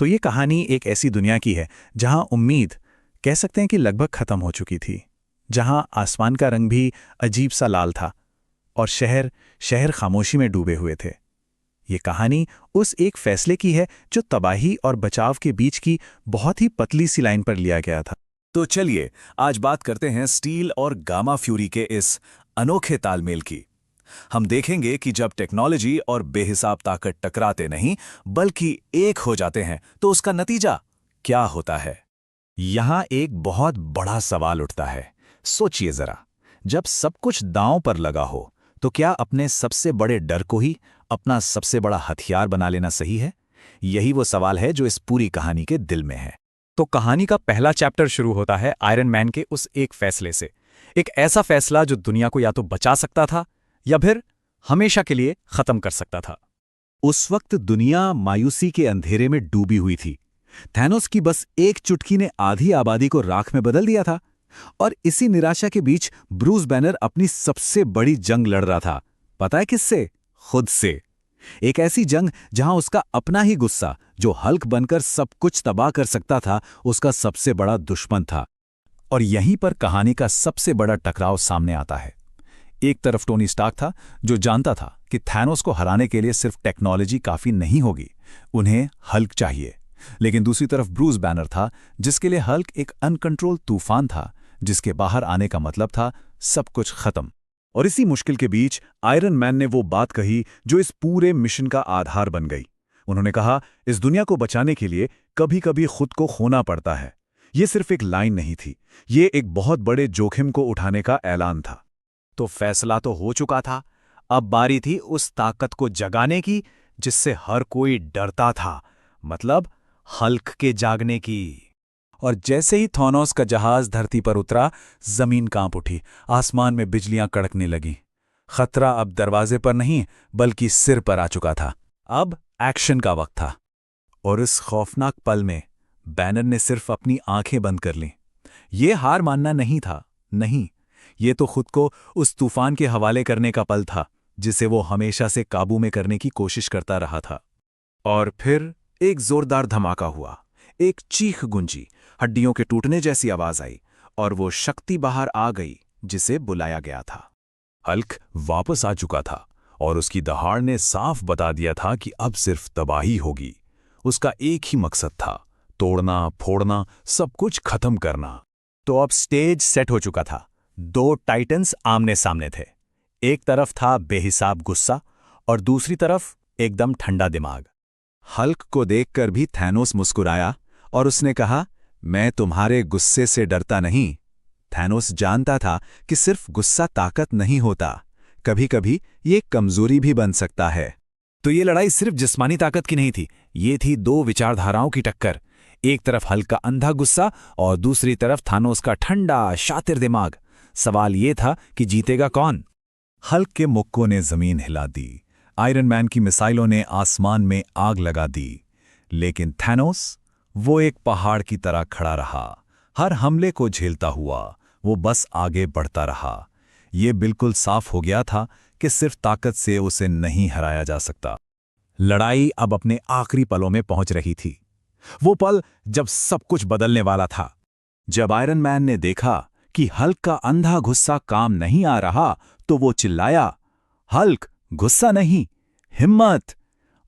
तो ये कहानी एक ऐसी दुनिया की है जहां उम्मीद कह सकते हैं कि लगभग खत्म हो चुकी थी, जहां आसमान का रंग भी अजीब सा लाल था और शहर शहर खामोशी में डूबे हुए थे। ये कहानी उस एक फैसले की है जो तबाही और बचाव के बीच की बहुत ही पतली सी लाइन पर लिया गया था। तो चलिए आज बात करते हैं स्टील और गामा फ्यूरी के इस अनोखे तालमेल की। हम देखेंगे कि जब टेक्नोलॉजी और बेहिसाब ताकत टकराते नहीं बल्कि एक हो जाते हैं तो उसका नतीजा क्या होता है। यहां एक बहुत बड़ा सवाल उठता है। सोचिए जरा, जब सब कुछ दांव पर लगा हो तो क्या अपने सबसे बड़े डर को ही अपना सबसे बड़ा हथियार बना लेना सही है? यही वो सवाल है जो इस पूरी कहानी के दिल में है। तो कहानी का पहला चैप्टर शुरू होता है आयरन मैन के उस एक फैसले से। एक ऐसा फैसला जो दुनिया को या तो बचा सकता था या फिर हमेशा के लिए खत्म कर सकता था। उस वक्त दुनिया मायूसी के अंधेरे में डूबी हुई थी। थैनोस की बस एक चुटकी ने आधी आबादी को राख में बदल दिया था और इसी निराशा के बीच ब्रूस बैनर अपनी सबसे बड़ी जंग लड़ रहा था। पता है किससे? खुद से। एक ऐसी जंग जहां उसका अपना ही गुस्सा, जो हल्क बनकर सब कुछ तबाह कर सकता था, उसका सबसे बड़ा दुश्मन था। और यहीं पर कहानी का सबसे बड़ा टकराव सामने आता है। एक तरफ टोनी स्टार्क था जो जानता था कि थैनोस को हराने के लिए सिर्फ टेक्नोलॉजी काफी नहीं होगी, उन्हें हल्क चाहिए। लेकिन दूसरी तरफ ब्रूस बैनर था जिसके लिए हल्क एक अनकंट्रोल तूफान था, जिसके बाहर आने का मतलब था सब कुछ खत्म। और इसी मुश्किल के बीच आयरन मैन ने वो बात कही जो इस पूरे मिशन का आधार बन गई। उन्होंने कहा, इस दुनिया को बचाने के लिए कभी कभी खुद को खोना पड़ता है। ये सिर्फ एक लाइन नहीं थी, ये एक बहुत बड़े जोखिम को उठाने का ऐलान था। तो फैसला तो हो चुका था, अब बारी थी उस ताकत को जगाने की जिससे हर कोई डरता था, मतलब हल्क के जागने की। और जैसे ही थॉनोस का जहाज धरती पर उतरा, जमीन कांप उठी, आसमान में बिजलियां कड़कने लगीं। खतरा अब दरवाजे पर नहीं बल्कि सिर पर आ चुका था। अब एक्शन का वक्त था। और इस खौफनाक पल में बैनर ने सिर्फ अपनी आंखें बंद कर लीं। ये हार मानना नहीं था, नहीं, ये तो खुद को उस तूफान के हवाले करने का पल था जिसे वो हमेशा से काबू में करने की कोशिश करता रहा था। और फिर एक जोरदार धमाका हुआ, एक चीख गूंजी, हड्डियों के टूटने जैसी आवाज आई और वो शक्ति बाहर आ गई जिसे बुलाया गया था। हल्क वापस आ चुका था और उसकी दहाड़ ने साफ बता दिया था कि अब सिर्फ तबाही होगी। उसका एक ही मकसद था, तोड़ना, फोड़ना, सब कुछ खत्म करना। तो अब स्टेज सेट हो चुका था। दो टाइटन्स आमने सामने थे। एक तरफ था बेहिसाब गुस्सा और दूसरी तरफ एकदम ठंडा दिमाग। हल्क को देखकर भी थैनोस मुस्कुराया और उसने कहा, मैं तुम्हारे गुस्से से डरता नहीं। थैनोस जानता था कि सिर्फ गुस्सा ताकत नहीं होता, कभी कभी ये कमजोरी भी बन सकता है। तो ये लड़ाई सिर्फ जिस्मानी ताकत की नहीं थी, ये थी दो विचारधाराओं की टक्कर। एक तरफ हल्क का अंधा गुस्सा और दूसरी तरफ थैनोस का ठंडा शातिर दिमाग। सवाल ये था कि जीतेगा कौन? हल्क के मुक्कों ने जमीन हिला दी, आयरन मैन की मिसाइलों ने आसमान में आग लगा दी, लेकिन थैनोस, वो एक पहाड़ की तरह खड़ा रहा, हर हमले को झेलता हुआ। वो बस आगे बढ़ता रहा। ये बिल्कुल साफ हो गया था कि सिर्फ ताकत से उसे नहीं हराया जा सकता। लड़ाई अब अपने आखिरी पलों में पहुंच रही थी। वो पल जब सब कुछ बदलने वाला था। जब आयरन मैन ने देखा कि हल्क का अंधा गुस्सा काम नहीं आ रहा तो वो चिल्लाया, हल्क, गुस्सा नहीं, हिम्मत।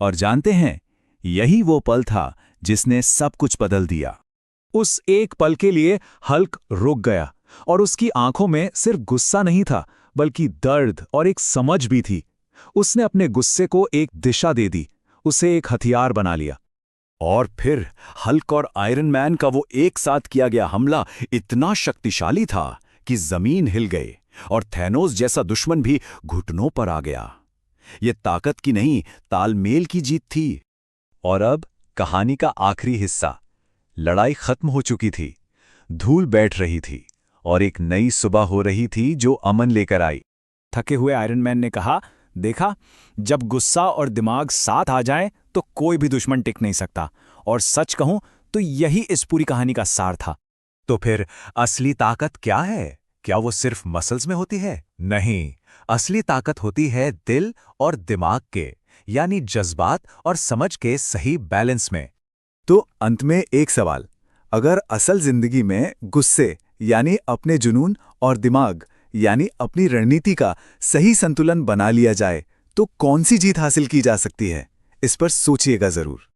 और जानते हैं, यही वो पल था जिसने सब कुछ बदल दिया। उस एक पल के लिए हल्क रुक गया और उसकी आंखों में सिर्फ गुस्सा नहीं था बल्कि दर्द और एक समझ भी थी। उसने अपने गुस्से को एक दिशा दे दी, उसे एक हथियार बना लिया। और फिर हल्क और आयरन मैन का वो एक साथ किया गया हमला इतना शक्तिशाली था कि जमीन हिल गई और थैनोस जैसा दुश्मन भी घुटनों पर आ गया। ये ताकत की नहीं, तालमेल की जीत थी। और अब कहानी का आखिरी हिस्सा। लड़ाई खत्म हो चुकी थी, धूल बैठ रही थी और एक नई सुबह हो रही थी जो अमन लेकर आई। थके हुए आयरन मैन ने कहा, देखा, जब गुस्सा और दिमाग साथ आ जाएं तो कोई भी दुश्मन टिक नहीं सकता। और सच कहूं तो यही इस पूरी कहानी का सार था। तो फिर असली ताकत क्या है? क्या वो सिर्फ मसल्स में होती है? नहीं, असली ताकत होती है दिल और दिमाग के, यानी जज्बात और समझ के सही बैलेंस में। तो अंत में एक सवाल, अगर असल जिंदगी में गुस्से यानी अपने जुनून और दिमाग यानी अपनी रणनीति का सही संतुलन बना लिया जाए तो कौन सी जीत हासिल की जा सकती है? इस पर सोचिएगा जरूर।